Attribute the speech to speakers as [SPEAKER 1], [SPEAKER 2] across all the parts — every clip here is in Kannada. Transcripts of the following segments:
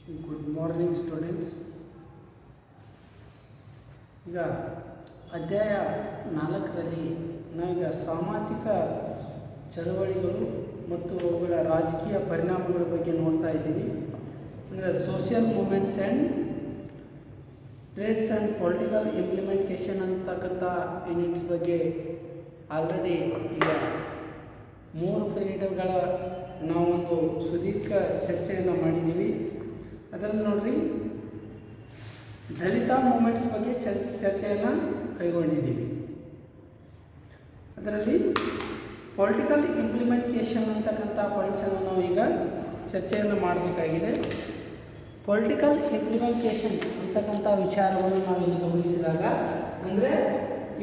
[SPEAKER 1] Good morning students. ಈಗ ಅಧ್ಯಾಯ 4ರಲ್ಲಿ ನಾವೀಗ ಸಾಮಾಜಿಕ ಚಳವಳಿಗಳು ಮತ್ತು ಅವುಗಳ ರಾಜಕೀಯ ಪರಿಣಾಮಗಳ ಬಗ್ಗೆ ನೋಡ್ತಾ ಇದ್ದೀವಿ. ಅಂದರೆ social movements and trades and political implementation ಅಂತಕ್ಕಂಥ ಯೂನಿಟ್ಸ್ ಬಗ್ಗೆ ಆಲ್ರೆಡಿ ಈಗ 3 ಪೀರಿಯಡ್ಗಳ ನಾವೊಂದು ಸುದೀರ್ಘ ಚರ್ಚೆಯನ್ನು ಮಾಡಿದ್ದೀವಿ. ಅದರಲ್ಲಿ ನೋಡ್ರಿ, ದಲಿತ ಮೂಮೆಂಟ್ಸ್ ಬಗ್ಗೆ ಚರ್ಚೆಯನ್ನು ಕೈಗೊಂಡಿದ್ದೀವಿ. ಅದರಲ್ಲಿ ಪೊಲಿಟಿಕಲ್ ಇಂಪ್ಲಿಮೆಂಟೇಷನ್ ಅಂತಕ್ಕಂಥ ಪಾಯಿಂಟ್ಸನ್ನು ನಾವು ಈಗ ಚರ್ಚೆಯನ್ನು ಮಾಡಬೇಕಾಗಿದೆ. ಪೊಲಿಟಿಕಲ್ ಇಂಪ್ಲಿಮೆಂಟೇಷನ್ ಅಂತಕ್ಕಂಥ ವಿಚಾರವನ್ನು ನಾವು ಇಲ್ಲಿ ಗಮನಿಸಿದಾಗ, ಅಂದರೆ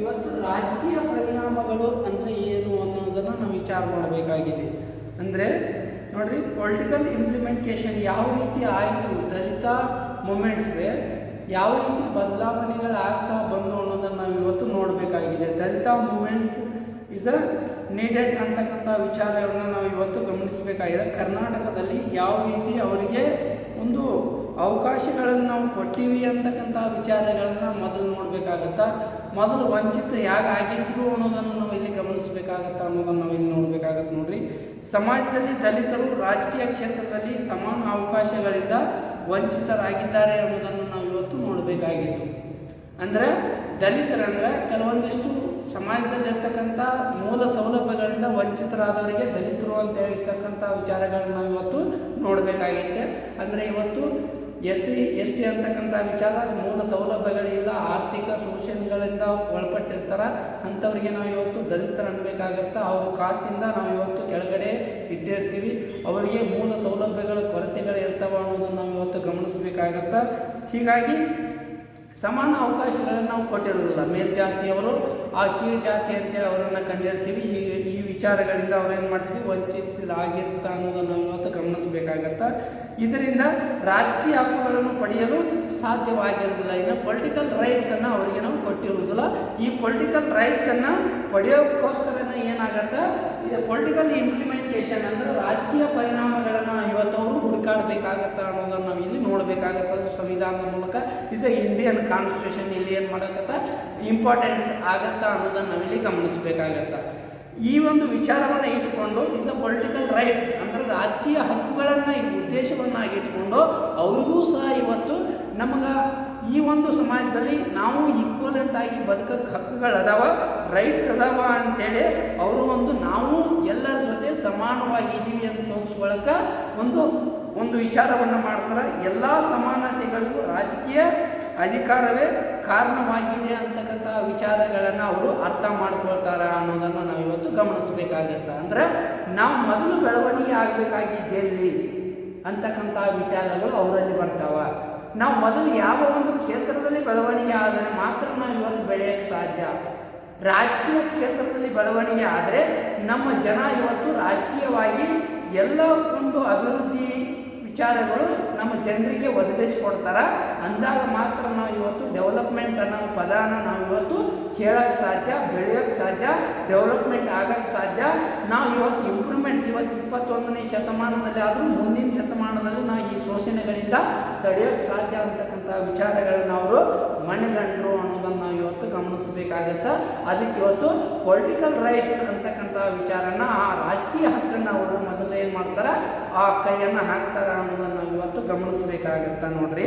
[SPEAKER 1] ಇವತ್ತು ರಾಜಕೀಯ ಪರಿಣಾಮಗಳು ಅಂದರೆ ಏನು ಅನ್ನೋದನ್ನು ನಾವು ವಿಚಾರ ಮಾಡಬೇಕಾಗಿದೆ. ಅಂದರೆ ನೋಡ್ರಿ, ಪೊಲಿಟಿಕಲ್ ಇಂಪ್ಲಿಮೆಂಟೇಷನ್ ಯಾವ ರೀತಿ ಆಯಿತು, ದಲಿತ ಮೂಮೆಂಟ್ಸ್ಗೆ ಯಾವ ರೀತಿ ಬದಲಾವಣೆಗಳಾಗ್ತಾ ಬಂದು ಅನ್ನೋದನ್ನು ನಾವು ಇವತ್ತು ನೋಡಬೇಕಾಗಿದೆ. ದಲಿತ ಮೂಮೆಂಟ್ಸ್ ಇಸ್ ಅ ನೀಡೆಡ್ ಅಂತಕ್ಕಂಥ ವಿಚಾರಗಳನ್ನು ನಾವು ಇವತ್ತು ಗಮನಿಸಬೇಕಾಗಿದೆ. ಕರ್ನಾಟಕದಲ್ಲಿ ಯಾವ ರೀತಿ ಅವರಿಗೆ ಒಂದು ಅವಕಾಶಗಳನ್ನು ನಾವು ಕೊಟ್ಟಿವಿ ಅಂತಕ್ಕಂಥ ವಿಚಾರಗಳನ್ನ ಮೊದಲು ನೋಡಬೇಕಾಗತ್ತಾ, ಮೊದಲು ವಂಚಿತರು ಹೇಗಾಗಿದ್ರು ಅನ್ನೋದನ್ನು ನಾವು ಇಲ್ಲಿ ಗಮನಿಸಬೇಕಾಗತ್ತಾ ಅನ್ನೋದನ್ನು ನಾವು ಇಲ್ಲಿ ನೋಡಬೇಕಾಗತ್ತೆ. ನೋಡ್ರಿ, ಸಮಾಜದಲ್ಲಿ ದಲಿತರು ರಾಜಕೀಯ ಕ್ಷೇತ್ರದಲ್ಲಿ ಸಮಾನ ಅವಕಾಶಗಳಿಂದ ವಂಚಿತರಾಗಿದ್ದಾರೆ ಅನ್ನೋದನ್ನು ನಾವು ಇವತ್ತು ನೋಡಬೇಕಾಗಿತ್ತು. ಅಂದರೆ ದಲಿತರಂದರೆ ಕೆಲವೊಂದಿಷ್ಟು ಸಮಾಜದಲ್ಲಿರ್ತಕ್ಕಂಥ ಮೂಲ ಸೌಲಭ್ಯಗಳಿಂದ ವಂಚಿತರಾದವರಿಗೆ ದಲಿತರು ಅಂತ ಹೇಳಿರ್ತಕ್ಕಂಥ ವಿಚಾರಗಳನ್ನ ನಾವು ಇವತ್ತು ನೋಡಬೇಕಾಗಿತ್ತೆ. ಅಂದರೆ ಇವತ್ತು SC/ST ಅಂತಕ್ಕಂಥ ವಿಚಾರ, ಮೂಲ ಸೌಲಭ್ಯಗಳಿಲ್ಲ, ಆರ್ಥಿಕ ಶೋಷಣೆಗಳಿಂದ ಒಳಪಟ್ಟಿರ್ತಾರೆ, ಅಂಥವ್ರಿಗೆ ನಾವು ಇವತ್ತು ದಲಿತರು ಅನ್ಬೇಕಾಗತ್ತೆ. ಅವ್ರ ಕಾಸ್ಟಿಂದ ನಾವು ಇವತ್ತು ಕೆಳಗಡೆ ಇಟ್ಟಿರ್ತೀವಿ, ಅವರಿಗೆ ಮೂಲ ಸೌಲಭ್ಯಗಳ ಕೊರತೆಗಳು ಇರ್ತಾವೆ ಅನ್ನೋದನ್ನು ನಾವು ಇವತ್ತು ಗಮನಿಸಬೇಕಾಗತ್ತೆ. ಹೀಗಾಗಿ ಸಮಾನ ಅವಕಾಶಗಳನ್ನು ನಾವು ಕೊಟ್ಟಿರೋದಿಲ್ಲ. ಮೇಲ್ಜಾತಿಯವರು ಆ ಕೀಳು ಜಾತಿ ಅಂತೇಳಿ ಅವರನ್ನು ಕಂಡಿರ್ತೀವಿ. ಈ ವಿಚಾರಗಳಿಂದ ಅವ್ರೇನು ಮಾಡ್ತೀವಿ, ವಂಚಿಸಲಾಗಿರ್ತ ಅನ್ನೋದನ್ನು ನಾವು ಇವತ್ತು ಗಮನಿಸಬೇಕಾಗತ್ತೆ. ಇದರಿಂದ ರಾಜಕೀಯ ಹಕ್ಕುಗಳನ್ನು ಪಡೆಯಲು ಸಾಧ್ಯವಾಗಿರೋದಿಲ್ಲ. ಇನ್ನು ಪೊಲಿಟಿಕಲ್ ರೈಟ್ಸನ್ನು ಅವರಿಗೆ ನಾವು ಕೊಟ್ಟಿರುವುದಿಲ್ಲ. ಈ ಪೊಲಿಟಿಕಲ್ ರೈಟ್ಸನ್ನು ಪಡೆಯೋಕ್ಕೋಸ್ಕರನೇ ಏನಾಗತ್ತೆ, ಇದು ಪೊಲಿಟಿಕಲ್ ಇಂಪ್ಲಿಮೆಂಟೇಷನ್ ಅಂದರೆ ರಾಜಕೀಯ ಪರಿಣಾಮಗಳನ್ನು ಇವತ್ತು ಅವರು ಹುಡುಕಾಡಬೇಕಾಗತ್ತೆ ಅನ್ನೋದನ್ನು ನಾವು ಇಲ್ಲಿ ನೋಡಬೇಕಾಗತ್ತೆ. ಸಂವಿಧಾನದ ಮೂಲಕ ಇಸ್ ಎ ಇಂಡಿಯನ್ ಕಾನ್ಸ್ಟಿಟ್ಯೂಷನ್ ಇಲ್ಲಿ ಏನು ಮಾಡಕತ್ತ ಇಂಪಾರ್ಟೆನ್ಸ್ ಆಗತ್ತಾ ಅನ್ನೋದನ್ನು ನಾವಿಲ್ಲಿ ಗಮನಿಸಬೇಕಾಗತ್ತೆ. ಈ ಒಂದು ವಿಚಾರವನ್ನು ಇಟ್ಟುಕೊಂಡು ಇಸ್ ಅ ಪೊಲಿಟಿಕಲ್ ರೈಟ್ಸ್ ಅಂದರೆ ರಾಜಕೀಯ ಹಕ್ಕುಗಳನ್ನು ಉದ್ದೇಶವನ್ನಾಗಿ ಇಟ್ಟುಕೊಂಡು ಅವ್ರಿಗೂ ಸಹ ಇವತ್ತು ನಮಗೆ ಈ ಒಂದು ಸಮಾಜದಲ್ಲಿ ನಾವು ಈಕ್ವಲೆಂಟ್ ಆಗಿ ಬದುಕಕ್ಕೆ ಹಕ್ಕುಗಳದಾವ, ರೈಟ್ಸ್ ಅದಾವ ಅಂತೇಳಿ ಅವರು ನಾವು ಎಲ್ಲರ ಜೊತೆ ಸಮಾನವಾಗಿದ್ದೀವಿ ಅಂತ ತೋರಿಸ್ಕೊಳ್ಳೋಕೆ ಒಂದು ವಿಚಾರವನ್ನು ಮಾಡ್ತಾರೆ. ಎಲ್ಲ ಸಮಾನತೆಗಳಿಗೂ ರಾಜಕೀಯ ಅಧಿಕಾರವೇ ಕಾರಣವಾಗಿದೆ ಅಂತಕ್ಕಂಥ ವಿಚಾರಗಳನ್ನು ಅವರು ಅರ್ಥ ಮಾಡ್ಕೊಳ್ತಾರೆ ಅನ್ನೋದನ್ನು ನಾವು ಇವತ್ತು ಗಮನಿಸಬೇಕಾಗತ್ತೆ. ಅಂದರೆ ನಾವು ಮೊದಲು ಬೆಳವಣಿಗೆ ಆಗಬೇಕಾಗಿದ್ದೆಲ್ಲಿ ಅಂತಕ್ಕಂಥ ವಿಚಾರಗಳು ಅವರಲ್ಲಿ ಬರ್ತಾವೆ. ನಾವು ಮೊದಲು ಯಾವ ಒಂದು ಕ್ಷೇತ್ರದಲ್ಲಿ ಬೆಳವಣಿಗೆ ಆದರೆ ಮಾತ್ರ ನಾವು ಇವತ್ತು ಬೆಳೆಯೋಕ್ಕೆ ಸಾಧ್ಯ. ರಾಜಕೀಯ ಕ್ಷೇತ್ರದಲ್ಲಿ ಬೆಳವಣಿಗೆ ಆದರೆ ನಮ್ಮ ಜನ ಇವತ್ತು ರಾಜಕೀಯವಾಗಿ ಎಲ್ಲ ಒಂದು ಅಭಿವೃದ್ಧಿ ವಿಚಾರಗಳು ನಮ್ಮ ಜನರಿಗೆ ಒದಗಿಸ್ಕೊಡ್ತಾರೆ. ಅಂದಾಗ ಮಾತ್ರ ನಾವು ಇವತ್ತು ಡೆವಲಪ್ಮೆಂಟ್ ಅನ್ನೋ ಪದಾನ ನಾವು ಇವತ್ತು ಕೇಳೋಕ್ಕೆ ಸಾಧ್ಯ, ಬೆಳೆಯೋಕ್ಕೆ ಸಾಧ್ಯ, ಡೆವಲಪ್ಮೆಂಟ್ ಆಗೋಕ್ಕೆ ಸಾಧ್ಯ. ನಾವು ಇವತ್ತು ಇಂಪ್ರೂವ್ಮೆಂಟ್ ಇವತ್ತು 21ನೇ ಶತಮಾನದಲ್ಲಿ ಆದರೂ ಮುಂದಿನ ಶತಮಾನದಲ್ಲಿ ನಾವು ಈ ಶೋಷಣೆಗಳಿಂದ ತಡೆಯೋಕ್ಕೆ ಸಾಧ್ಯ ಅಂತಕ್ಕಂಥ ವಿಚಾರಗಳನ್ನು ಅವರು ಮನಗಂಡರು ಅನ್ನೋದನ್ನು ನಾವು ಇವತ್ತು ಗಮನಿಸಬೇಕಾಗತ್ತೆ. ಅದಕ್ಕೆ ಇವತ್ತು ಪೊಲಿಟಿಕಲ್ ರೈಟ್ಸ್ ಅಂತಕ್ಕಂಥ ವಿಚಾರನ, ಆ ರಾಜಕೀಯ ಹಕ್ಕನ್ನು ಅವರು ಮೊದಲು ಏನು ಮಾಡ್ತಾರೆ, ಆ ಕೈಯನ್ನು ಹಾಕ್ತಾರೆ ಅನ್ನೋದನ್ನು ನಾವು ಇವತ್ತು ಗಮನಿಸಬೇಕಾಗತ್ತೆ. ನೋಡ್ರಿ,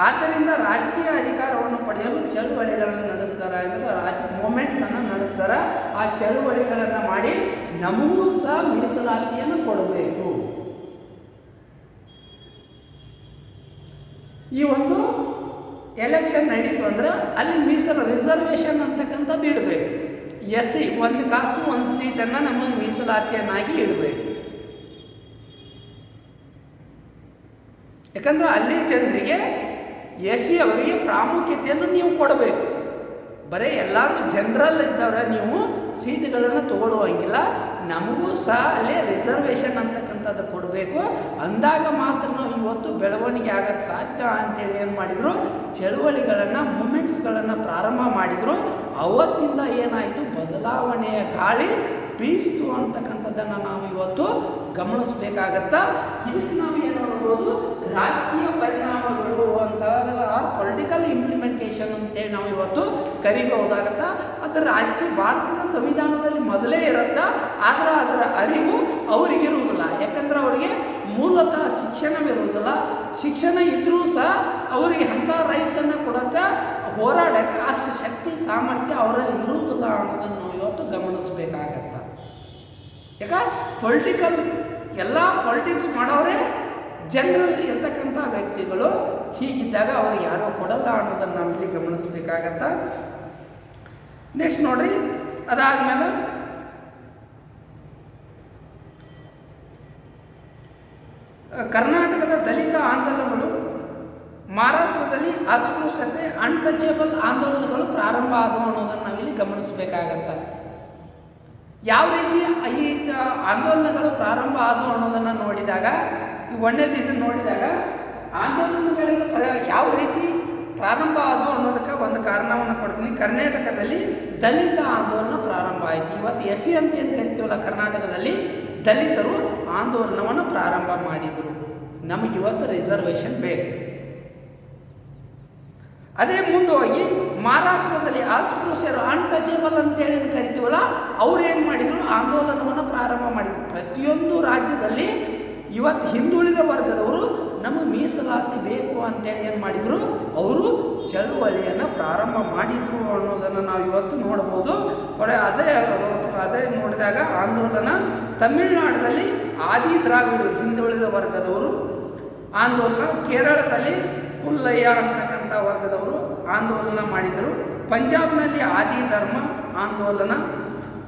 [SPEAKER 1] ಆದ್ದರಿಂದ ರಾಜಕೀಯ ಅಧಿಕಾರವನ್ನು ಪಡೆಯಲು ಚಳುವಳಿಗಳನ್ನು ನಡೆಸ್ತಾರೆ. ಅಂದರೆ ಮೂಮೆಂಟ್ಸನ್ನು ನಡೆಸ್ತಾರೆ. ಆ ಚಳುವಳಿಗಳನ್ನು ಮಾಡಿ ನಮಗೂ ಸಹ ಮೀಸಲಾತಿಯನ್ನು ಕೊಡಬೇಕು. ಈ ಒಂದು ಎಲೆಕ್ಷನ್ ನಡೀತು ಅಂದರೆ ಅಲ್ಲಿ ರಿಸರ್ವೇಷನ್ ಅಂತಕ್ಕಂಥದ್ದು ಇಡಬೇಕು. SC 1 ಕಾಸು 1 ಸೀಟನ್ನು ನಮಗೆ ಮೀಸಲಾತಿಯನ್ನಾಗಿ ಇಡಬೇಕು. ಯಾಕಂದರೆ ಅಲ್ಲಿ ಜನರಿಗೆ SC ಅವರಿಗೆ ಪ್ರಾಮುಖ್ಯತೆಯನ್ನು ನೀವು ಕೊಡಬೇಕು. ಬರೀ ಎಲ್ಲರೂ ಜನರಲ್ ಇದ್ದವ್ರೆ ನೀವು ಸೀಟುಗಳನ್ನು ತಗೊಳ್ಳುವಂಗಿಲ್ಲ. ನಮಗೂ ಸಹ ಅಲ್ಲಿ ರಿಸರ್ವೇಷನ್ ಅಂತಕ್ಕಂಥದ್ದು ಕೊಡಬೇಕು. ಅಂದಾಗ ಮಾತ್ರ ನಾವು ಇವತ್ತು ಬೆಳವಣಿಗೆ ಆಗೋಕ್ಕೆ ಸಾಧ್ಯ ಅಂತೇಳಿ ಏನು ಮಾಡಿದರು, ಚಳುವಳಿಗಳನ್ನು ಮೂಮೆಂಟ್ಸ್ಗಳನ್ನು ಪ್ರಾರಂಭ ಮಾಡಿದರು. ಅವತ್ತಿಂದ ಏನಾಯಿತು, ಬದಲಾವಣೆಯ ಗಾಳಿ ಬೀಸ್ತು ಅಂತಕ್ಕಂಥ ಅಂತಕ್ಕಂಥದ್ದನ್ನು ನಾವು ಇವತ್ತು ಗಮನಿಸಬೇಕಾಗತ್ತ. ಇದಕ್ಕೆ ನಾವು ಏನು ನೋಡ್ಬೋದು, ರಾಜಕೀಯ ಪರಿಣಾಮಗಳು ಅಂತ ಪೊಲಿಟಿಕಲ್ ಇಂಪ್ಲಿಮೆಂಟೇಷನ್ ಅಂತೇಳಿ ನಾವು ಇವತ್ತು ಕರಿಬಹುದಾಗತ್ತ. ಅದರ ರಾಜಕೀಯ ಭಾರತದ ಸಂವಿಧಾನದಲ್ಲಿ ಮೊದಲೇ ಇರುತ್ತಾ, ಆದರೆ ಅದರ ಅರಿವು ಅವರಿಗಿರುವುದಿಲ್ಲ. ಯಾಕಂದ್ರೆ ಅವರಿಗೆ ಮೂಲತಃ ಶಿಕ್ಷಣವಿರುವುದಿಲ್ಲ. ಶಿಕ್ಷಣ ಇದ್ದರೂ ಸಹ ಅವರಿಗೆ ಅಂಥ ರೈಟ್ಸನ್ನು ಕೊಡೋಕ್ಕೆ ಹೋರಾಡೋಕ್ಕೆ ಅಷ್ಟು ಶಕ್ತಿ ಸಾಮರ್ಥ್ಯ ಅವರಲ್ಲಿ ಇರುವುದಿಲ್ಲ ಅನ್ನೋದನ್ನು ನಾವು ಇವತ್ತು ಗಮನಿಸಬೇಕಾಗತ್ತ. ಯಾಕೆ ಪೊಲಿಟಿಕಲ್ ಎಲ್ಲ ಪೊಲಿಟಿಕ್ಸ್ ಮಾಡೋರೇ ಜನರಲ್ಲಿ ಇರ್ತಕ್ಕಂಥ ವ್ಯಕ್ತಿಗಳು. ಹೀಗಿದ್ದಾಗ ಅವ್ರಿಗೆ ಯಾರೋ ಕೊಡಲ್ಲ ಅನ್ನೋದನ್ನು ನಾವು ಇಲ್ಲಿ ಗಮನಿಸಬೇಕಾಗತ್ತ. ನೆಕ್ಸ್ಟ್ ನೋಡ್ರಿ, ಅದಾದಮೇಲೆ ಕರ್ನಾಟಕದ ದಲಿತ ಆಂದೋಲನಗಳು, ಮಹಾರಾಷ್ಟ್ರದಲ್ಲಿ ಅಸ್ಪೃಶ್ಯತೆ ಅನ್ಟಚೇಬಲ್ ಆಂದೋಲನಗಳು ಪ್ರಾರಂಭ ಆದವು ಅನ್ನೋದನ್ನು ನಾವಿಲ್ಲಿ ಗಮನಿಸಬೇಕಾಗತ್ತ. ಯಾವ ರೀತಿ ಈ ಆಂದೋಲನಗಳು ಪ್ರಾರಂಭ ಆದವು ಅನ್ನೋದನ್ನು ನೋಡಿದಾಗ, ಒಂದೇದು ಇದನ್ನು ನೋಡಿದಾಗ ಆಂದೋಲನಗಳಿಗೆ ಯಾವ ರೀತಿ ಪ್ರಾರಂಭ ಆದವು ಅನ್ನೋದಕ್ಕೆ ಒಂದು ಕಾರಣವನ್ನು ಕೊಡ್ತೀನಿ. ಕರ್ನಾಟಕದಲ್ಲಿ ದಲಿತ ಆಂದೋಲನ ಪ್ರಾರಂಭ ಆಯಿತು. ಇವತ್ತು SC ಅಂತ ಏನು ಕರಿತೀವಲ್ಲ, ಕರ್ನಾಟಕದಲ್ಲಿ ದಲಿತರು ಆಂದೋಲನವನ್ನು ಪ್ರಾರಂಭ ಮಾಡಿದರು. ನಮಗಿವತ್ತು ರಿಸರ್ವೇಷನ್ ಬೇಕು. ಅದೇ ಮುಂದೆ ಹೋಗಿ ಮಹಾರಾಷ್ಟ್ರದಲ್ಲಿ ಅಸ್ಪೃಶ್ಯರು ಅನ್ಟಚೇಬಲ್ ಅಂತೇಳಿ ಏನು ಕರಿತೀವಲ್ಲ, ಅವ್ರು ಏನು ಮಾಡಿದರು, ಆಂದೋಲನವನ್ನು ಪ್ರಾರಂಭ ಮಾಡಿದರು. ಪ್ರತಿಯೊಂದು ರಾಜ್ಯದಲ್ಲಿ ಇವತ್ತು ಹಿಂದುಳಿದ ವರ್ಗದವರು ನಮಗೆ ಮೀಸಲಾತಿ ಬೇಕು ಅಂತೇಳಿ ಏನು ಮಾಡಿದರು, ಅವರು ಚಳುವಳಿಯನ್ನು ಪ್ರಾರಂಭ ಮಾಡಿದರು ಅನ್ನೋದನ್ನು ನಾವು ಇವತ್ತು ನೋಡ್ಬೋದು. ಅದೇ ನೋಡಿದಾಗ ಆಂದೋಲನ ತಮಿಳುನಾಡಿನಲ್ಲಿ ಆದಿ ದ್ರಾವಿಡರು ಹಿಂದುಳಿದ ವರ್ಗದವರು ಆಂದೋಲನ, ಕೇರಳದಲ್ಲಿ ಪುಲ್ಲಯ್ಯ ಅಂತಕ್ಕಂಥ ವರ್ಗದವರು ಆಂದೋಲನ ಮಾಡಿದರು, ಪಂಜಾಬ್ನಲ್ಲಿ ಆದಿ ಧರ್ಮ ಆಂದೋಲನ,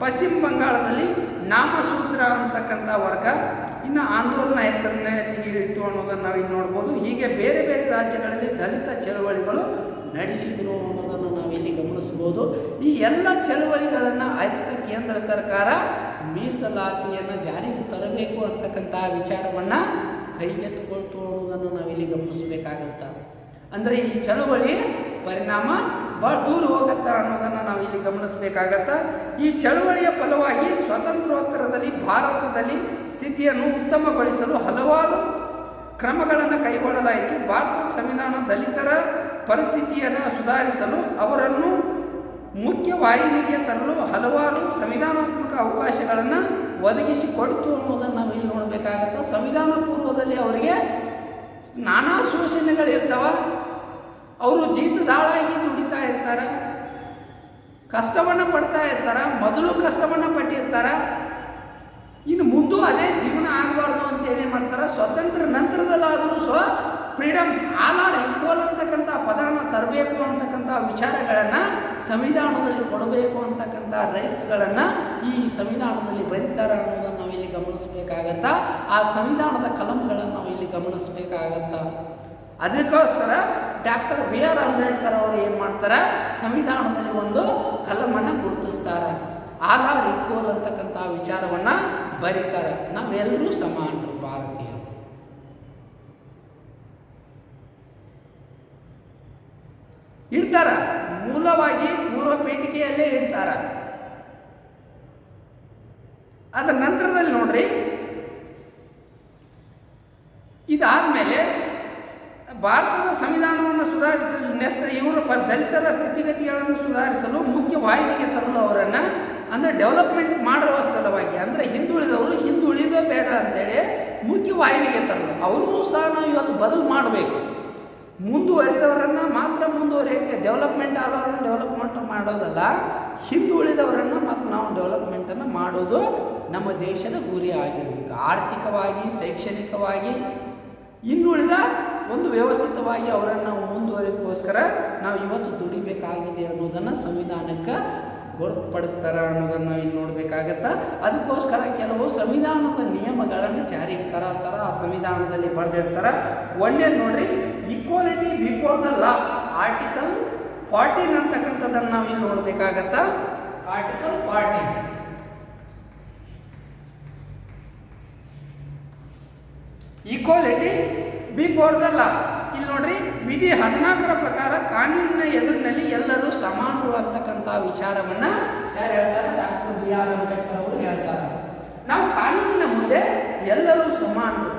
[SPEAKER 1] ಪಶ್ಚಿಮ ಬಂಗಾಳದಲ್ಲಿ ನಾಮಶೂದ್ರ ಅಂತಕ್ಕಂಥ ವರ್ಗ ಇನ್ನು ಆಂದೋಲನ ಹೆಸರಿನಲ್ಲಿ ಇತ್ತು ಅನ್ನೋದನ್ನು ನಾವಿಲ್ಲಿ ನೋಡ್ಬೋದು. ಹೀಗೆ ಬೇರೆ ಬೇರೆ ರಾಜ್ಯಗಳಲ್ಲಿ ದಲಿತ ಚಳವಳಿಗಳು ನಡೆಸಿದರು ಅನ್ನೋದನ್ನು ನಾವಿಲ್ಲಿ ಗಮನಿಸ್ಬೋದು. ಈ ಎಲ್ಲ ಚಳವಳಿಗಳನ್ನು ಅರಿತ ಕೇಂದ್ರ ಸರ್ಕಾರ ಮೀಸಲಾತಿಯನ್ನು ಜಾರಿಗೆ ತರಬೇಕು ಅಂತಕ್ಕಂಥ ವಿಚಾರವನ್ನು ಕೈಗೆತ್ತಿಕೊಳ್ತು ಅನ್ನೋದನ್ನು ನಾವಿಲ್ಲಿ ಗಮನಿಸಬೇಕಾಗತ್ತ. ಅಂದರೆ ಈ ಚಳವಳಿ ಪರಿಣಾಮ ಭಾಳ ದೂರ ಹೋಗತ್ತ ಅನ್ನೋದನ್ನು ನಾವಿಲ್ಲಿ ಗಮನಿಸಬೇಕಾಗತ್ತ. ಈ ಚಳವಳಿಯ ಫಲವಾಗಿ ಸ್ವಾತಂತ್ರ್ಯೋತ್ತರದಲ್ಲಿ ಭಾರತದಲ್ಲಿ ಸ್ಥಿತಿಯನ್ನು ಉತ್ತಮಗೊಳಿಸಲು ಹಲವಾರು ಕ್ರಮಗಳನ್ನು ಕೈಗೊಳ್ಳಲಾಯಿತು. ಭಾರತದ ಸಂವಿಧಾನ ದಲಿತರ ಪರಿಸ್ಥಿತಿಯನ್ನು ಸುಧಾರಿಸಲು ಅವರನ್ನು ಮುಖ್ಯವಾಹಿನಿಗೆ ತರಲು ಹಲವಾರು ಸಂವಿಧಾನಾತ್ಮಕ ಅವಕಾಶಗಳನ್ನು ಒದಗಿಸಿಕೊಡ್ತು ಅನ್ನೋದನ್ನು ನಾವು ಇಲ್ಲಿ ನೋಡಬೇಕಾಗತ್ತೆ. ಸಂವಿಧಾನ ಪೂರ್ವದಲ್ಲಿ ಅವರಿಗೆ ನಾನಾ ಶೋಷಣೆಗಳಿರ್ತಾವ. ಅವರು ಜೀತದಾಳಾಗಿ ದುಡಿತಾ ಇರ್ತಾರೆ, ಕಷ್ಟವನ್ನು ಪಡ್ತಾ ಇರ್ತಾರೆ. ಮೊದಲು ಕಷ್ಟವನ್ನು ಪಟ್ಟಿರ್ತಾರೆ, ಇನ್ನು ಮುಂದೂ ಅದೇ ಜೀವನ ಆಗಬಾರ್ದು ಅಂತ ಏನೇ ಮಾಡ್ತಾರೆ, ಸ್ವತಂತ್ರ ನಂತರದಲ್ಲಾದರೂ ಸಹ ಫ್ರೀಡಮ್ ಆಲ್ ಆರ್ ಈಕ್ವಲ್ ಅಂತಕ್ಕಂಥ ಪದನ ತರಬೇಕು ಅಂತಕ್ಕಂಥ ವಿಚಾರಗಳನ್ನು ಸಂವಿಧಾನದಲ್ಲಿ ಕೊಡಬೇಕು ಅಂತಕ್ಕಂಥ ರೈಟ್ಸ್ಗಳನ್ನು ಈ ಸಂವಿಧಾನದಲ್ಲಿ ಬರೀತಾರೆ ಅನ್ನೋದನ್ನು ನಾವು ಇಲ್ಲಿ ಗಮನಿಸಬೇಕಾಗತ್ತ. ಆ ಸಂವಿಧಾನದ ಕಲಂಗಳನ್ನು ನಾವು ಇಲ್ಲಿ ಗಮನಿಸಬೇಕಾಗತ್ತ. ಅದಕ್ಕೋಸ್ಕರ ಡಾಕ್ಟರ್ BR ಅಂಬೇಡ್ಕರ್ ಅವರು ಏನು ಮಾಡ್ತಾರೆ, ಸಂವಿಧಾನದಲ್ಲಿ ಒಂದು ಕಲಮನ್ನು ಗುರುತಿಸ್ತಾರೆ. ಆಲ್ ಆರ್ ಈಕ್ವಲ್ ಅಂತಕ್ಕಂಥ ವಿಚಾರವನ್ನು ಬರೀತಾರೆ. ನಾವೆಲ್ಲರೂ ಸಮಾನರು ಭಾರತೀಯರು. ಇಡ್ತಾರ, ಮೂಲವಾಗಿ ಪೂರ್ವ ಪೀಠಿಕೆಯಲ್ಲೇ ಇಡ್ತಾರ. ಅದರ ನಂತರದಲ್ಲಿ ನೋಡ್ರಿ, ಇದಾದಮೇಲೆ ಭಾರತದ ಸಂವಿಧಾನವನ್ನು ಸುಧಾರಿಸಲು ಇವರು ದಲಿತರ ಸ್ಥಿತಿಗತಿಗಳನ್ನು ಸುಧಾರಿಸಲು ಮುಖ್ಯ ವಾಹಿನಿಗೆ ತರಲು ಅವರನ್ನು ಅಂದರೆ ಡೆವಲಪ್ಮೆಂಟ್ ಮಾಡುವ ಸಲುವಾಗಿ, ಅಂದರೆ ಹಿಂದುಳಿದವರು ಹಿಂದುಳಿದೇ ಬೇಡ ಅಂತೇಳಿ ಮುಖ್ಯ ವಾಹಿನಿಗೆ ತರಲು ಅವ್ರಿಗೂ ಸಹ ನಾವು ಇವತ್ತು ಬದಲು ಮಾಡಬೇಕು. ಮುಂದುವರಿದವರನ್ನು ಮಾತ್ರ ಮುಂದುವರಿಯೋಕ್ಕೆ, ಡೆವಲಪ್ಮೆಂಟ್ ಆದವರನ್ನು ಡೆವಲಪ್ಮೆಂಟ್ ಮಾಡೋದಲ್ಲ, ಹಿಂದುಳಿದವರನ್ನು ಮತ್ತು ನಾವು ಡೆವಲಪ್ಮೆಂಟನ್ನು ಮಾಡೋದು ನಮ್ಮ ದೇಶದ ಗುರಿ ಆಗಿರಬೇಕು. ಆರ್ಥಿಕವಾಗಿ, ಶೈಕ್ಷಣಿಕವಾಗಿ ಇನ್ನುಳಿದ ಒಂದು ವ್ಯವಸ್ಥಿತವಾಗಿ ಅವರನ್ನು ನಾವು ಮುಂದುವರಿಯೋಕ್ಕೋಸ್ಕರ ನಾವು ಇವತ್ತು ದುಡಿಬೇಕಾಗಿದೆ ಅನ್ನೋದನ್ನು ಸಂವಿಧಾನಕ್ಕೆ ಹೊರತುಪಡಿಸ್ತಾರೆ ಅನ್ನೋದನ್ನು ನಾವು ಇಲ್ಲಿ ನೋಡಬೇಕಾಗತ್ತೆ. ಅದಕ್ಕೋಸ್ಕರ ಕೆಲವು ಸಂವಿಧಾನದ ನಿಯಮಗಳನ್ನು ಜಾರಿಗೆ ತರ ಆ ಸಂವಿಧಾನದಲ್ಲಿ ಬರೆದಿಡ್ತಾರೆ. ಒಂದೇದು ನೋಡ್ರಿ, equality before the law, article 14 ಅಂತಕ್ಕಂಥದ್ದನ್ನು ನಾವು ಇಲ್ಲಿ ನೋಡಬೇಕಾಗತ್ತ. Article 14 equality before the law. ಇಲ್ಲಿ ನೋಡ್ರಿ, ವಿಧಿ 14ರ ಪ್ರಕಾರ ಕಾನೂನಿನ ಎದುರಿನಲ್ಲಿ ಎಲ್ಲರೂ ಸಮಾನರು ಅಂತಕ್ಕಂಥ ವಿಚಾರವನ್ನು ಯಾರು ಹೇಳ್ತಾರೆ, ಡಾಕ್ಟರ್ BR ಅಂಬೇಡ್ಕರ್ ಅವರು ಹೇಳ್ತಾರೆ. ನಾವು ಕಾನೂನಿನ ಮುಂದೆ ಎಲ್ಲರೂ ಸಮಾನರು.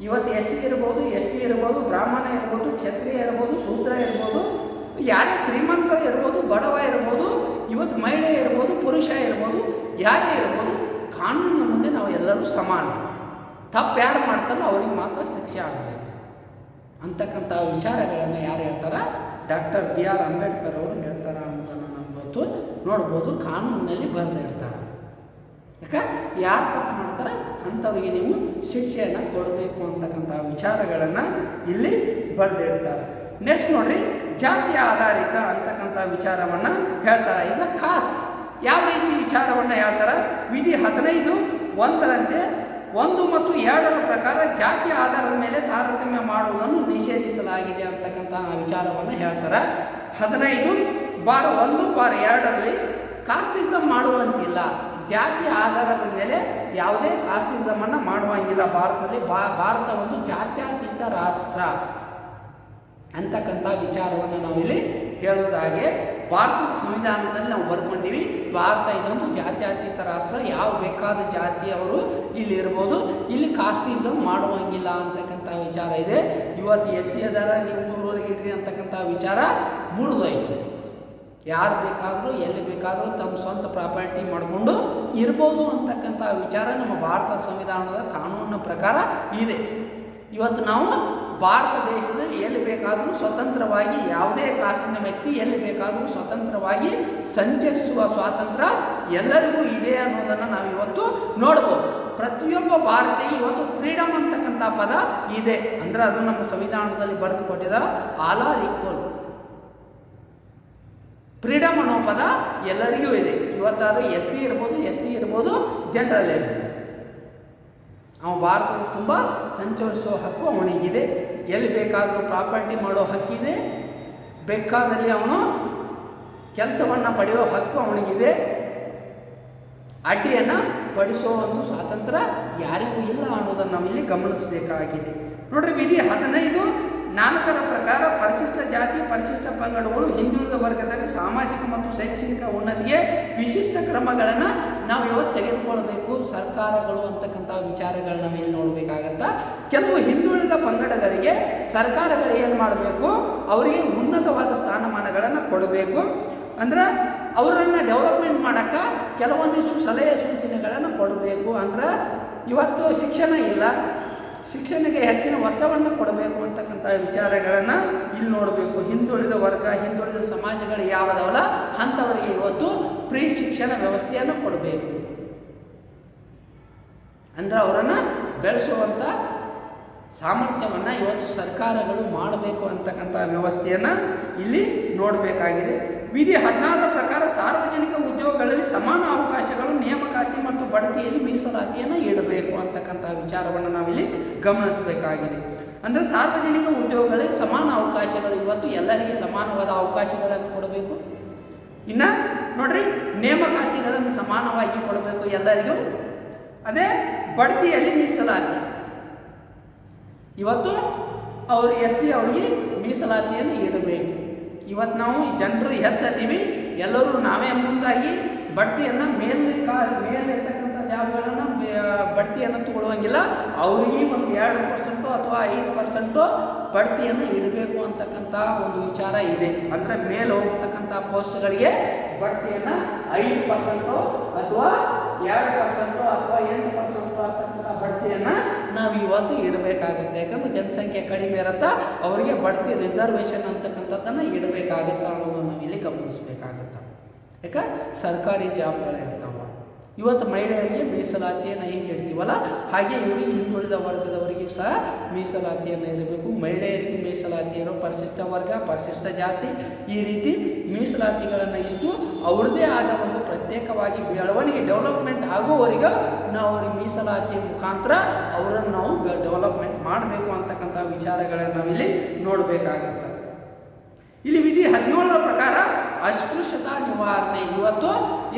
[SPEAKER 1] ಇವತ್ತು ಎಸ್ ಸಿ ಇರ್ಬೋದು, ಎಸ್ ಟಿ ಇರ್ಬೋದು, ಬ್ರಾಹ್ಮಣ ಇರ್ಬೋದು, ಕ್ಷತ್ರಿಯ ಇರ್ಬೋದು, ಶೂದ್ರ ಇರ್ಬೋದು, ಯಾರೇ ಶ್ರೀಮಂತ ಇರ್ಬೋದು, ಬಡವ ಇರ್ಬೋದು, ಇವತ್ತು ಮಹಿಳೆ ಇರ್ಬೋದು, ಪುರುಷ ಇರ್ಬೋದು, ಯಾರೇ ಇರ್ಬೋದು, ಕಾನೂನಿನ ಮುಂದೆ ನಾವು ಎಲ್ಲರೂ ಸಮಾನ. ತಪ್ಪು ಯಾರು ಮಾಡ್ತಾರೋ ಅವ್ರಿಗೆ ಮಾತ್ರ ಶಿಕ್ಷೆ ಆಗಬೇಕು ಅಂತಕ್ಕಂಥ ವಿಚಾರಗಳನ್ನು ಯಾರು ಹೇಳ್ತಾರ? ಡಾಕ್ಟರ್ BR ಅಂಬೇಡ್ಕರ್ ಅವರು ಹೇಳ್ತಾರ ಅನ್ನೋದನ್ನು ನಾವು ಇವತ್ತು ನೋಡ್ಬೋದು. ಕಾನೂನಿನಲ್ಲಿ ಬರೆದು ಹೇಳ್ತಾರೆ. ಯಾಕೆ ಯಾರು ತಪ್ಪು ಮಾಡ್ತಾರೆ ಅಂಥವ್ರಿಗೆ ನೀವು ಶಿಕ್ಷೆಯನ್ನು ಕೊಡಬೇಕು ಅಂತಕ್ಕಂಥ ವಿಚಾರಗಳನ್ನು ಇಲ್ಲಿ ಬರೆದಿಡ್ತಾರೆ. ನೆಕ್ಸ್ಟ್ ನೋಡ್ರಿ, ಜಾತಿ ಆಧಾರಿತ ಅಂತಕ್ಕಂಥ ವಿಚಾರವನ್ನು ಹೇಳ್ತಾರೆ. Is a cost. ಯಾವ ರೀತಿ ವಿಚಾರವನ್ನು ಹೇಳ್ತಾರೆ? ವಿಧಿ 15(1) 1 ಮತ್ತು 2 ಪ್ರಕಾರ ಜಾತಿ ಆಧಾರದ ಮೇಲೆ ತಾರತಮ್ಯ ಮಾಡುವುದನ್ನು ನಿಷೇಧಿಸಲಾಗಿದೆ ಅಂತಕ್ಕಂಥ ವಿಚಾರವನ್ನು ಹೇಳ್ತಾರೆ. 15(1)(2) ಕಾಸ್ಟಿಸಮ್ ಮಾಡುವಂತಿಲ್ಲ. ಜಾತಿ ಆಧಾರದ ಮೇಲೆ ಯಾವುದೇ ಕಾಸ್ಟಿಸಮನ್ನು ಮಾಡುವಂಗಿಲ್ಲ ಭಾರತದಲ್ಲಿ. ಭಾರತ ಒಂದು ಜಾತ್ಯತೀತ ರಾಷ್ಟ್ರ ಅಂತಕ್ಕಂಥ ವಿಚಾರವನ್ನು ನಾವಿಲ್ಲಿ ಹೇಳುವುದಾಗೆ ಭಾರತದ ಸಂವಿಧಾನದಲ್ಲಿ ನಾವು ಬರ್ಕೊಂಡಿವಿ. ಭಾರತ ಇದೊಂದು ಜಾತ್ಯತೀತ ರಾಷ್ಟ್ರ. ಯಾವ ಬೇಕಾದ ಜಾತಿಯವರು ಇಲ್ಲಿ ಇರ್ಬೋದು, ಇಲ್ಲಿ ಕಾಸ್ಟಿಸಮ್ ಮಾಡುವಂಗಿಲ್ಲ ಅಂತಕ್ಕಂಥ ವಿಚಾರ ಇದೆ. ಇವತ್ತು ಎಸ್ ಸಿ ಅದಾರ, ನೀವು 3 ಇಡ್ರಿ ಅಂತಕ್ಕಂಥ ವಿಚಾರ ಮುರಿದೋಯ್ತು. ಯಾರು ಬೇಕಾದರೂ ಎಲ್ಲಿ ಬೇಕಾದರೂ ತಮ್ಮ ಸ್ವಂತ ಪ್ರಾಪರ್ಟಿ ಮಾಡಿಕೊಂಡು ಇರ್ಬೋದು ಅಂತಕ್ಕಂಥ ವಿಚಾರ ನಮ್ಮ ಭಾರತ ಸಂವಿಧಾನದ ಕಾನೂನಿನ ಪ್ರಕಾರ ಇದೆ. ಇವತ್ತು ನಾವು ಭಾರತ ದೇಶದಲ್ಲಿ ಎಲ್ಲಿ ಬೇಕಾದರೂ ಸ್ವತಂತ್ರವಾಗಿ ಯಾವುದೇ ಕಾಸ್ಟಿನ ವ್ಯಕ್ತಿ ಎಲ್ಲಿ ಬೇಕಾದರೂ ಸ್ವತಂತ್ರವಾಗಿ ಸಂಚರಿಸುವ ಸ್ವಾತಂತ್ರ್ಯ ಎಲ್ಲರಿಗೂ ಇದೆ ಅನ್ನೋದನ್ನು ನಾವು ಇವತ್ತು ನೋಡ್ಬೋದು. ಪ್ರತಿಯೊಬ್ಬ ಭಾರತೀಯ ಇವತ್ತು ಫ್ರೀಡಮ್ ಅಂತಕ್ಕಂಥ ಪದ ಇದೆ ಅಂದರೆ ಅದು ನಮ್ಮ ಸಂವಿಧಾನದಲ್ಲಿ ಬರೆದು ಕೊಟ್ಟಿದ್ದಾರೆ. All are equal. ಫ್ರೀಡಮ್ ಅನ್ನೋ ಪದ ಎಲ್ಲರಿಗೂ ಇದೆ. ಇವತ್ತಾದ್ರೂ ಎಸ್ ಸಿ ಇರ್ಬೋದು, ಎಸ್ ಟಿ ಇರ್ಬೋದು, ಜನರಲ್ ಇರ್ಬೋದು. ಅವನು ಭಾರತದಲ್ಲಿ ತುಂಬ ಸಂಚರಿಸೋ ಹಕ್ಕು ಅವನಿಗಿದೆ. ಎಲ್ಲಿ ಬೇಕಾದರೂ ಪ್ರಾಪರ್ಟಿ ಮಾಡೋ ಹಕ್ಕಿದೆ. ಬೇಕಾದಲ್ಲಿ ಅವನು ಕೆಲಸವನ್ನು ಪಡೆಯೋ ಹಕ್ಕು ಅವನಿಗಿದೆ. ಅಡ್ಡಿಯನ್ನು ಪಡಿಸೋ ಒಂದು ಸ್ವಾತಂತ್ರ್ಯ ಯಾರಿಗೂ ಇಲ್ಲ ಅನ್ನೋದನ್ನು ನಾವಿಲ್ಲಿ ಗಮನಿಸಬೇಕಾಗಿದೆ. ನೋಡ್ರಿ, ವಿಧಿ 15(4) ಪ್ರಕಾರ ಪರಿಶಿಷ್ಟ ಜಾತಿ, ಪರಿಶಿಷ್ಟ ಪಂಗಡಗಳು, ಹಿಂದುಳಿದ ವರ್ಗದಲ್ಲಿ ಸಾಮಾಜಿಕ ಮತ್ತು ಶೈಕ್ಷಣಿಕ ಉನ್ನತಿಗೆ ವಿಶಿಷ್ಟ ಕ್ರಮಗಳನ್ನು ನಾವು ಇವತ್ತು ತೆಗೆದುಕೊಳ್ಬೇಕು ಸರ್ಕಾರಗಳು ಅಂತಕ್ಕಂಥ ವಿಚಾರಗಳನ್ನ ಮೇಲೆ ನೋಡಬೇಕಾಗತ್ತಾ. ಕೆಲವು ಹಿಂದುಳಿದ ಪಂಗಡಗಳಿಗೆ ಸರ್ಕಾರಗಳು ಏನು ಮಾಡಬೇಕು? ಅವರಿಗೆ ಉನ್ನತವಾದ ಸ್ಥಾನಮಾನಗಳನ್ನು ಕೊಡಬೇಕು. ಅಂದ್ರೆ ಅವರನ್ನು ಡೆವಲಪ್ಮೆಂಟ್ ಮಾಡೋಕ್ಕೆ ಕೆಲವೊಂದಿಷ್ಟು ಸಲಹೆ ಸೂಚನೆಗಳನ್ನು ಕೊಡಬೇಕು. ಅಂದ್ರೆ ಇವತ್ತು ಶಿಕ್ಷಣ ಇಲ್ಲ, ಶಿಕ್ಷಣಕ್ಕೆ ಹೆಚ್ಚಿನ ಒತ್ತವನ್ನು ಕೊಡಬೇಕು ಅಂತಕ್ಕಂಥ ವಿಚಾರಗಳನ್ನು ಇಲ್ಲಿ ನೋಡಬೇಕು. ಹಿಂದುಳಿದ ವರ್ಗ, ಹಿಂದುಳಿದ ಸಮಾಜಗಳು ಯಾವುದವಲ್ಲ ಅಂಥವರಿಗೆ ಇವತ್ತು ಫ್ರೀ ಶಿಕ್ಷಣ ವ್ಯವಸ್ಥೆಯನ್ನು ಕೊಡಬೇಕು. ಅಂದರೆ ಅವರನ್ನು ಬೆಳೆಸುವಂಥ ಸಾಮರ್ಥ್ಯವನ್ನು ಇವತ್ತು ಸರ್ಕಾರಗಳು ಮಾಡಬೇಕು ಅಂತಕ್ಕಂಥ ವ್ಯವಸ್ಥೆಯನ್ನು ಇಲ್ಲಿ ನೋಡಬೇಕಾಗಿದೆ. ವಿಧಿ 16 ಪ್ರಕಾರ ಸಾರ್ವಜನಿಕ ಉದ್ಯೋಗಗಳಲ್ಲಿ ಸಮಾನ ಅವಕಾಶಗಳು, ನೇಮಕಾತಿ ಮತ್ತು ಬಡ್ತಿಯಲ್ಲಿ ಮೀಸಲಾತಿಯನ್ನು ಇಡಬೇಕು ಅಂತಕ್ಕಂಥ ವಿಚಾರವನ್ನು ನಾವಿಲ್ಲಿ ಗಮನಿಸಬೇಕಾಗಿದೆ. ಅಂದರೆ ಸಾರ್ವಜನಿಕ ಉದ್ಯೋಗಗಳಲ್ಲಿ ಸಮಾನ ಅವಕಾಶಗಳು, ಇವತ್ತು ಎಲ್ಲರಿಗೆ ಸಮಾನವಾದ ಅವಕಾಶಗಳನ್ನು ಕೊಡಬೇಕು. ಇನ್ನು ನೋಡ್ರಿ, ನೇಮಕಾತಿಗಳನ್ನು ಸಮಾನವಾಗಿ ಕೊಡಬೇಕು ಎಲ್ಲರಿಗೂ. ಅದೇ ಬಡ್ತಿಯಲ್ಲಿ ಮೀಸಲಾತಿ, ಇವತ್ತು ಅವರು ಎಸ್ ಸಿ ಅವರಿಗೆ ಮೀಸಲಾತಿಯನ್ನು ಇಡಬೇಕು. ಇವತ್ತು ನಾವು ಜನರು ಹೆಚ್ಚದ್ದೀವಿ, ಎಲ್ಲರೂ ನಾವೇ ಮುಂದಾಗಿ ಬಡ್ತಿಯನ್ನು ಮೇಲಿರ್ತಕ್ಕಂಥ ಜಾಬ್ಗಳನ್ನು ಬಡ್ತಿಯನ್ನು ತಗೊಳ್ಳುವಂಗಿಲ್ಲ. ಅವ್ರಿಗೆ ಒಂದು 2% ಅಥವಾ 5% ಬಡ್ತಿಯನ್ನು ಇಡಬೇಕು ಅಂತಕ್ಕಂಥ ಒಂದು ವಿಚಾರ ಇದೆ. ಅಂದರೆ ಮೇಲೆ ಹೋಗ್ತಕ್ಕಂಥ ಪೋಸ್ಟ್ಗಳಿಗೆ ಬಡ್ತಿಯನ್ನು 5% ಅಥವಾ 2% ಅಥವಾ 8% ಅಂತಕ್ಕಂಥ ಬಡ್ತಿಯನ್ನು ನಾವು ಇವತ್ತು ಇಡಬೇಕಾಗುತ್ತೆ. ಯಾಕಂದರೆ ಜನಸಂಖ್ಯೆ ಕಡಿಮೆ ಇರುತ್ತಾ, ಅವರಿಗೆ ಬಡ್ತಿ ರಿಸರ್ವೇಷನ್ ಅಂತಕ್ಕಂಥದ್ದನ್ನು ಇಡಬೇಕಾಗತ್ತೆ ಅನ್ನೋದನ್ನು ನಾವು ಇಲ್ಲಿ ಗಮನಿಸಬೇಕಾಗತ್ತೆ. ಯಾಕೆ ಸರ್ಕಾರಿ ಜಾಬ್ಗಳಿರ್ತಾವೆ. ಇವತ್ತು ಮಹಿಳೆಯರಿಗೆ ಮೀಸಲಾತಿಯನ್ನು ಹೆಂಗೆ ಇಡ್ತೀವಲ್ಲ ಹಾಗೆ ಇವರಿಗೆ ಹಿಂದುಳಿದ ವರ್ಗದವರಿಗೆ ಸಹ ಮೀಸಲಾತಿಯನ್ನು ಇರಬೇಕು. ಮಹಿಳೆಯರಿಗೆ ಮೀಸಲಾತಿ ಇರೋ ಪರಿಶಿಷ್ಟ ವರ್ಗ, ಪರಿಶಿಷ್ಟ ಜಾತಿ, ಈ ರೀತಿ ಮೀಸಲಾತಿಗಳನ್ನು ಇಟ್ಟು ಅವ್ರದ್ದೇ ಆದ ಒಂದು ಪ್ರತ್ಯೇಕವಾಗಿ ಬೆಳವಣಿಗೆ ಡೆವಲಪ್ಮೆಂಟ್ ಆಗುವವರೆಗೆ ನಾವು ಅವ್ರಿಗೆ ಮೀಸಲಾತಿಯ ಮುಖಾಂತರ ಅವರನ್ನು ನಾವು ಡೆವಲಪ್ಮೆಂಟ್ ಮಾಡಬೇಕು ಅಂತಕ್ಕಂಥ ವಿಚಾರಗಳನ್ನು ನಾವಿಲ್ಲಿ ನೋಡಬೇಕಾಗುತ್ತೆ. ಇಲ್ಲಿ ವಿಧಿ 17 ಪ್ರಕಾರ ಅಸ್ಪೃಶ್ಯತಾ ನಿವಾರಣೆ, ಇವತ್ತು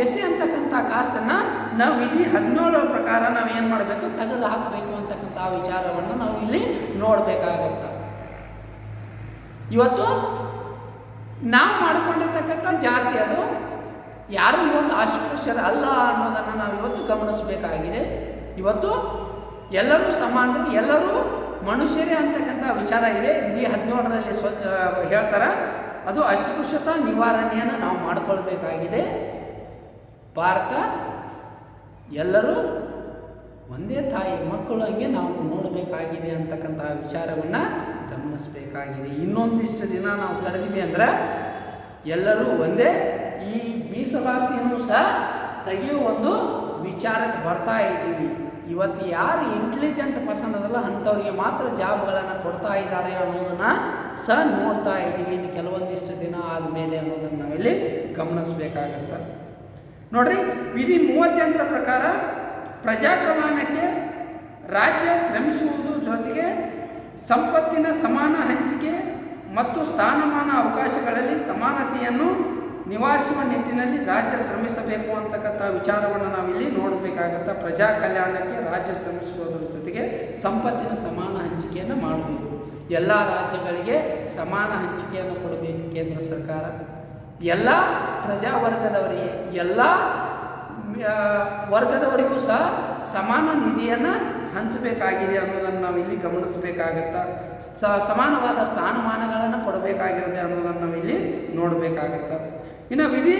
[SPEAKER 1] ಎಸ್ ಸಿ ಅಂತಕ್ಕಂಥ ಕಾಸ್ಟನ್ನು ನಾವು ವಿಧಿ 17 ಪ್ರಕಾರ ನಾವು ಏನು ಮಾಡಬೇಕು? ತೆಗೆದು ಹಾಕಬೇಕು ಅಂತಕ್ಕಂಥ ವಿಚಾರವನ್ನು ನಾವು ಇಲ್ಲಿ ನೋಡಬೇಕಾಗತ್ತೆ. ಇವತ್ತು ನಾವು ಮಾಡಿಕೊಂಡಿರ್ತಕ್ಕಂಥ ಜಾತಿ ಅದು ಯಾರು ಈ ಒಂದು ಅಸ್ಪೃಶ್ಯರು ಅಲ್ಲ ಅನ್ನೋದನ್ನು ನಾವು ಇವತ್ತು ಗಮನಿಸಬೇಕಾಗಿದೆ. ಇವತ್ತು ಎಲ್ಲರೂ ಸಮಾನರು, ಎಲ್ಲರೂ ಮನುಷ್ಯರೇ ಅಂತಕ್ಕಂಥ ವಿಚಾರ ಇದೆ. ವಿಧಿ 17ರಲ್ಲಿ ಹೇಳ್ತಾರೆ, ಅದು ಅಸ್ಪೃಶ್ಯತಾ ನಿವಾರಣೆಯನ್ನು ನಾವು ಮಾಡಿಕೊಳ್ಬೇಕಾಗಿದೆ. ಭಾರತ ಎಲ್ಲರೂ ಒಂದೇ ತಾಯಿ ಮಕ್ಕಳಂಗೆ ನಾವು ನೋಡಬೇಕಾಗಿದೆ ಅಂತಕ್ಕಂತಹ ವಿಚಾರವನ್ನು ಗಮನಿಸಬೇಕಾಗಿದೆ. ಇನ್ನೊಂದಿಷ್ಟು ದಿನ ನಾವು ತಡೆದಿವಿ ಅಂದ್ರೆ ಎಲ್ಲರೂ ಒಂದೇ, ಈ ಮೀಸಲಾತಿಯನ್ನು ಸಹ ತೆಗೆಯುವ ಒಂದು ವಿಚಾರಕ್ಕೆ ಬರ್ತಾ ಇದ್ದೀವಿ. ಇವತ್ತು ಯಾರು ಇಂಟೆಲಿಜೆಂಟ್ ಪರ್ಸನ್ ಅದಲ್ಲ ಅಂಥವ್ರಿಗೆ ಮಾತ್ರ ಜಾಬ್ಗಳನ್ನು ಕೊಡ್ತಾ ಇದ್ದಾರೆ ಅನ್ನೋದನ್ನು ಸಹ ನೋಡ್ತಾ ಇದ್ದೀವಿ. ಇನ್ನು ಕೆಲವೊಂದಿಷ್ಟು ದಿನ ಆದಮೇಲೆ ಅನ್ನೋದನ್ನು ನಾವಿಲ್ಲಿ ಗಮನಿಸಬೇಕಾಗತ್ತೆ. ನೋಡ್ರಿ, ವಿಧಿ 38ರ ಪ್ರಕಾರ ಪ್ರಜಾ ಕಲ್ಯಾಣಕ್ಕೆ ರಾಜ್ಯ ಶ್ರಮಿಸುವುದು ಜೊತೆಗೆ ಸಂಪತ್ತಿನ ಸಮಾನ ಹಂಚಿಕೆ ಮತ್ತು ಸ್ಥಾನಮಾನ ಅವಕಾಶಗಳಲ್ಲಿ ಸಮಾನತೆಯನ್ನು ನಿವಾರಿಸುವ ನಿಟ್ಟಿನಲ್ಲಿ ರಾಜ್ಯ ಶ್ರಮಿಸಬೇಕು ಅಂತಕ್ಕಂಥ ವಿಚಾರವನ್ನು ನಾವಿಲ್ಲಿ ನೋಡಬೇಕಾಗತ್ತೆ. ಪ್ರಜಾ ಕಲ್ಯಾಣಕ್ಕೆ ರಾಜ್ಯ ಶ್ರಮಿಸುವುದರ ಜೊತೆಗೆ ಸಂಪತ್ತಿನ ಸಮಾನ ಹಂಚಿಕೆಯನ್ನು ಮಾಡಬೇಕು. ಎಲ್ಲ ರಾಜ್ಯಗಳಿಗೆ ಸಮಾನ ಹಂಚಿಕೆಯನ್ನು ಕೊಡಬೇಕು ಕೇಂದ್ರ ಸರ್ಕಾರ. ಎಲ್ಲ ಪ್ರಜಾವರ್ಗದವರಿಗೆ, ಎಲ್ಲ ವರ್ಗದವರಿಗೂ ಸಹ ಸಮಾನ ನಿಧಿಯನ್ನು ಹಂಚಬೇಕಾಗಿದೆ ಅನ್ನೋದನ್ನು ನಾವು ಇಲ್ಲಿ ಗಮನಿಸಬೇಕಾಗತ್ತೆ. ಸಮಾನವಾದ ಸ್ಥಾನಮಾನಗಳನ್ನು ಕೊಡಬೇಕಾಗಿರುತ್ತೆ ಅನ್ನೋದನ್ನು ನಾವಿಲ್ಲಿ ನೋಡಬೇಕಾಗತ್ತೆ. ಇನ್ನು ವಿಧಿ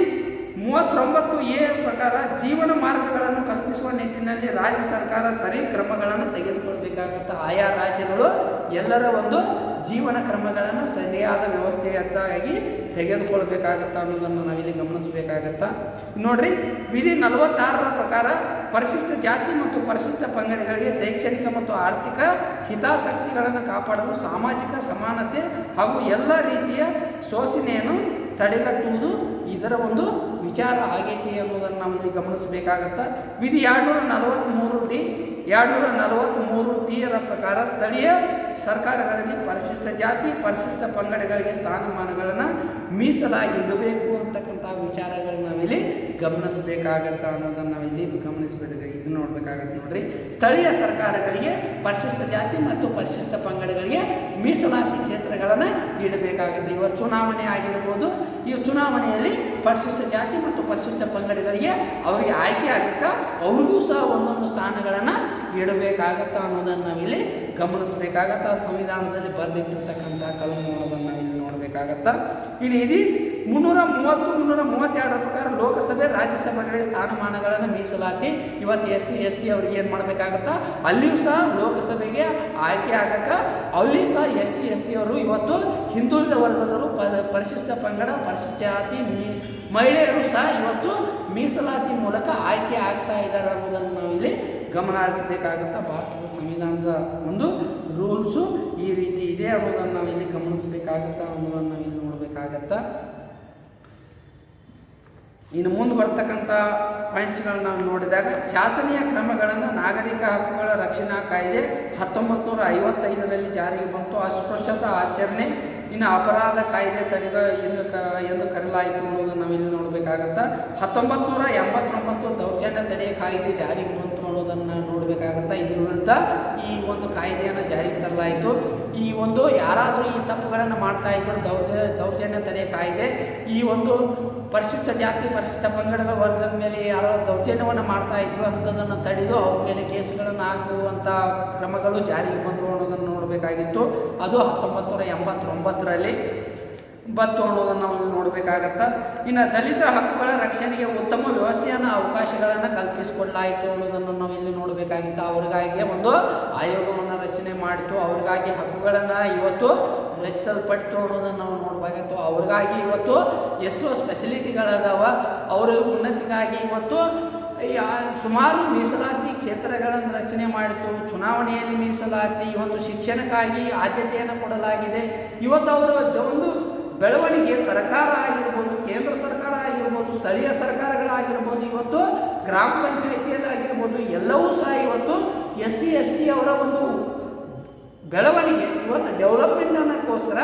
[SPEAKER 1] 39A ಪ್ರಕಾರ ಜೀವನ ಮಾರ್ಗಗಳನ್ನು ಕಲ್ಪಿಸುವ ನಿಟ್ಟಿನಲ್ಲಿ ರಾಜ್ಯ ಸರ್ಕಾರ ಸರಿ ಕ್ರಮಗಳನ್ನು ತೆಗೆದುಕೊಳ್ಬೇಕಾಗತ್ತೆ. ಆಯಾ ರಾಜ್ಯಗಳು ಎಲ್ಲರ ಒಂದು ಜೀವನ ಕ್ರಮಗಳನ್ನು ಸರಿಯಾದ ವ್ಯವಸ್ಥೆಯಾಗಿ ತೆಗೆದುಕೊಳ್ಬೇಕಾಗತ್ತೆ ಅನ್ನೋದನ್ನು ನಾವಿಲ್ಲಿ ಗಮನಿಸಬೇಕಾಗತ್ತೆ. ನೋಡ್ರಿ, ವಿಧಿ 46ರ ಪ್ರಕಾರ ಪರಿಶಿಷ್ಟ ಜಾತಿ ಮತ್ತು ಪರಿಶಿಷ್ಟ ಪಂಗಡಗಳಿಗೆ ಶೈಕ್ಷಣಿಕ ಮತ್ತು ಆರ್ಥಿಕ ಹಿತಾಸಕ್ತಿಗಳನ್ನು ಕಾಪಾಡಲು ಸಾಮಾಜಿಕ ಸಮಾನತೆ ಹಾಗೂ ಎಲ್ಲ ರೀತಿಯ ಶೋಷಣೆಯನ್ನು ತಡೆಗಟ್ಟುವುದು ಇದರ ಒಂದು ವಿಚಾರ ಆಗೈತಿ ಅನ್ನೋದನ್ನು ನಾವು ಇಲ್ಲಿ ಗಮನಿಸಬೇಕಾಗತ್ತೆ. ವಿಧಿ 243ರ ಪ್ರಕಾರ ಸ್ಥಳೀಯ ಸರ್ಕಾರಗಳಲ್ಲಿ ಪರಿಶಿಷ್ಟ ಜಾತಿ ಪರಿಶಿಷ್ಟ ಪಂಗಡಗಳಿಗೆ ಸ್ಥಾನಮಾನಗಳನ್ನು ಮೀಸಲಾಗಿ ಇಡಬೇಕು ಅಂತಕ್ಕಂಥ ವಿಚಾರಗಳನ್ನ ನಾವಿಲ್ಲಿ ಗಮನಿಸಬೇಕಾಗತ್ತೆ ಅನ್ನೋದನ್ನು ನಾವಿಲ್ಲಿ ಗಮನಿಸಬೇಕಾಗಿ ಇದು ನೋಡಬೇಕಾಗತ್ತೆ. ನೋಡ್ರಿ, ಸ್ಥಳೀಯ ಸರ್ಕಾರಗಳಿಗೆ ಪರಿಶಿಷ್ಟ ಜಾತಿ ಮತ್ತು ಪರಿಶಿಷ್ಟ ಪಂಗಡಗಳಿಗೆ ಮೀಸಲಾತಿ ಕ್ಷೇತ್ರಗಳನ್ನು ಇಡಬೇಕಾಗುತ್ತೆ. ಇವತ್ತು ಚುನಾವಣೆ ಆಗಿರ್ಬೋದು, ಈ ಚುನಾವಣೆಯಲ್ಲಿ ಪರಿಶಿಷ್ಟ ಜಾತಿ ಮತ್ತು ಪರಿಶಿಷ್ಟ ಪಂಗಡಗಳಿಗೆ ಅವರಿಗೆ ಆಯ್ಕೆ ಆಗಕ್ಕೆ ಅವ್ರಿಗೂ ಸಹ ಒಂದೊಂದು ಸ್ಥಾನಗಳನ್ನು ಇಡಬೇಕಾಗತ್ತ ಅನ್ನೋದನ್ನು ನಾವಿಲ್ಲಿ ಗಮನಿಸಬೇಕಾಗತ್ತ. ಸಂವಿಧಾನದಲ್ಲಿ ಬರೆದಿಟ್ಟಿರ್ತಕ್ಕಂಥ ಕಲಮುಗಳನ್ನು ನಾವಿಲ್ಲಿ ನೋಡಬೇಕಾಗತ್ತ. ಇನ್ನು ಇದು 332ರ ಪ್ರಕಾರ ಲೋಕಸಭೆ ರಾಜ್ಯಸಭೆಗಳಿಗೆ ಸ್ಥಾನಮಾನಗಳನ್ನು ಮೀಸಲಾತಿ ಇವತ್ತು SC ST ಅವ್ರಿಗೆ ಏನು ಮಾಡಬೇಕಾಗತ್ತಾ, ಅಲ್ಲಿಯೂ ಸಹ ಲೋಕಸಭೆಗೆ ಆಯ್ಕೆ ಆಗಕ್ಕೆ ಅಲ್ಲಿ ಸಹ SC ST ಅವರು ಇವತ್ತು ಹಿಂದುಳಿದ ವರ್ಗದವರು ಪರಿಶಿಷ್ಟ ಪಂಗಡ ಪರಿಶಿಷ್ಟ ಜಾತಿ ಮಹಿಳೆಯರು ಸಹ ಇವತ್ತು ಮೀಸಲಾತಿ ಮೂಲಕ ಆಯ್ಕೆ ಆಗ್ತಾ ಇದ್ದಾರೆ ಅನ್ನೋದನ್ನು ನಾವಿಲ್ಲಿ ಗಮನ ಹರಿಸಬೇಕಾಗತ್ತಾ. ಭಾರತದ ಸಂವಿಧಾನದ ಒಂದು ರೂಲ್ಸು ಈ ರೀತಿ ಇದೆ ಅನ್ನೋದನ್ನು ನಾವಿಲ್ಲಿ ಗಮನಿಸಬೇಕಾಗತ್ತಾ ಅನ್ನೋದನ್ನು ನಾವಿಲ್ಲಿ ನೋಡಬೇಕಾಗತ್ತಾ. ಇನ್ನು ಮುಂದೆ ಬರ್ತಕ್ಕಂಥ ಪಾಯಿಂಟ್ಸ್ಗಳನ್ನ ನಾವು ನೋಡಿದಾಗ ಶಾಸನೀಯ ಕ್ರಮಗಳನ್ನು ನಾಗರಿಕ ಹಕ್ಕುಗಳ ರಕ್ಷಣಾ ಕಾಯ್ದೆ 1955ರಲ್ಲಿ ಜಾರಿಗೆ ಬಂತು. ಅಸ್ಪೃಶ್ಯತಾ ಆಚರಣೆ ಇನ್ನು ಅಪರಾಧ ಕಾಯ್ದೆ ತಡೆಗ ಎಂದು ಕರೆಯಲಾಯಿತು ಅನ್ನೋದನ್ನು ನಾವಿಲ್ಲಿ ನೋಡಬೇಕಾಗತ್ತಾ. 1989 ದೌರ್ಜನ್ಯ ತಡೆ ಕಾಯ್ದೆ ಜಾರಿಗೆ ಬಂತು ಅನ್ನೋದನ್ನು ನೋಡಬೇಕಾಗತ್ತಾ. ಇದ್ರ ವಿರುದ್ಧ ಈ ಒಂದು ಕಾಯ್ದೆಯನ್ನು ಜಾರಿಗೆ ತರಲಾಯಿತು. ಈ ಒಂದು ಯಾರಾದರೂ ಈ ತಪ್ಪುಗಳನ್ನು ಮಾಡ್ತಾ ಇದ್ದರು ದೌರ್ಜನ್ಯ ತಡೆ ಕಾಯ್ದೆ ಈ ಒಂದು ಪರಿಶಿಷ್ಟ ಜಾತಿ ಪರಿಶಿಷ್ಟ ಪಂಗಡದ ವರ್ಗದ ಮೇಲೆ ಯಾರೋ ದೌರ್ಜನ್ಯವನ್ನು ಮಾಡ್ತಾ ಇದ್ರು ಅಂಥದ್ದನ್ನು ತಡೆದು ಅವ್ರ ಮೇಲೆ ಕೇಸುಗಳನ್ನು ಹಾಕುವಂಥ ಕ್ರಮಗಳು ಜಾರಿಗೆ ಬಂದು ಅನ್ನೋದನ್ನು ನೋಡಬೇಕಾಗಿತ್ತು. ಅದು 1989ರಲ್ಲಿ ಬಂತು ಅನ್ನೋದನ್ನು ನಾವು ನೋಡಬೇಕಾಗತ್ತಾ. ಇನ್ನು ದಲಿತರ ಹಕ್ಕುಗಳ ರಕ್ಷಣೆಗೆ ಉತ್ತಮ ವ್ಯವಸ್ಥೆಯನ್ನು ಅವಕಾಶಗಳನ್ನು ಕಲ್ಪಿಸಿಕೊಳ್ಳಾಯಿತು ಅನ್ನೋದನ್ನು ನಾವು ಇಲ್ಲಿ ನೋಡಬೇಕಾಗಿತ್ತು. ಅವ್ರಿಗಾಗಿ ಒಂದು ಆಯೋಗವನ್ನು ರಚನೆ ಮಾಡಿತು. ಅವ್ರಿಗಾಗಿ ಹಕ್ಕುಗಳನ್ನು ಇವತ್ತು ರಚಿಸಲ್ಪಟ್ಟು ಅನ್ನೋದನ್ನು ನಾವು ನೋಡಬೇಕಾಗಿತ್ತು. ಅವ್ರಿಗಾಗಿ ಇವತ್ತು ಎಷ್ಟೋ ಸ್ಪೆಸಿಲಿಟಿಗಳದಾವ. ಅವರ ಉನ್ನತಿಗಾಗಿ ಇವತ್ತು ಸುಮಾರು ಮೀಸಲಾತಿ ಕ್ಷೇತ್ರಗಳನ್ನು ರಚನೆ ಮಾಡಿತು. ಚುನಾವಣೆಯಲ್ಲಿ ಮೀಸಲಾತಿ, ಇವತ್ತು ಶಿಕ್ಷಣಕ್ಕಾಗಿ ಆದ್ಯತೆಯನ್ನು ಕೊಡಲಾಗಿದೆ. ಇವತ್ತು ಅವರ ಒಂದು ಬೆಳವಣಿಗೆ ಸರ್ಕಾರ ಆಗಿರ್ಬೋದು, ಕೇಂದ್ರ ಸರ್ಕಾರ ಆಗಿರ್ಬೋದು, ಸ್ಥಳೀಯ ಸರ್ಕಾರಗಳಾಗಿರ್ಬೋದು, ಇವತ್ತು ಗ್ರಾಮ ಪಂಚಾಯಿತಿಯಲ್ಲಿ ಆಗಿರ್ಬೋದು, ಎಲ್ಲವೂ ಸಹ ಇವತ್ತು SC ST ಅವರ ಒಂದು ಬೆಳವಣಿಗೆ ಇವತ್ತು ಡೆವಲಪ್ಮೆಂಟ್ ಅನ್ನೋಕ್ಕೋಸ್ಕರ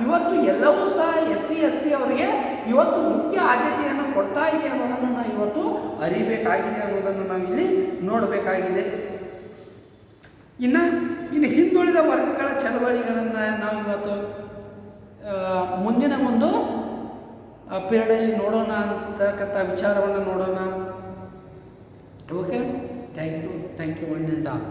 [SPEAKER 1] ಇವತ್ತು ಎಲ್ಲವೂ ಸಹ SC ST ಅವರಿಗೆ ಇವತ್ತು ಮುಖ್ಯ ಆದ್ಯತೆಯನ್ನು ಕೊಡ್ತಾ ಇದೆ ಅನ್ನೋದನ್ನು ನಾವು ಇವತ್ತು ಅರಿಬೇಕಾಗಿದೆ ಅನ್ನೋದನ್ನು ನಾವು ಇಲ್ಲಿ ನೋಡಬೇಕಾಗಿದೆ. ಇನ್ನು ಹಿಂದುಳಿದ ವರ್ಗಗಳ ಚಳವಳಿಗಳನ್ನು ನಾವು ಇವತ್ತು ಮುಂದಿನ ಒಂದು ಪೀರಿಯಡಲ್ಲಿ ನೋಡೋಣ ಅಂತಕ್ಕಂಥ ವಿಚಾರವನ್ನು ನೋಡೋಣ. Okay, thank you one and all.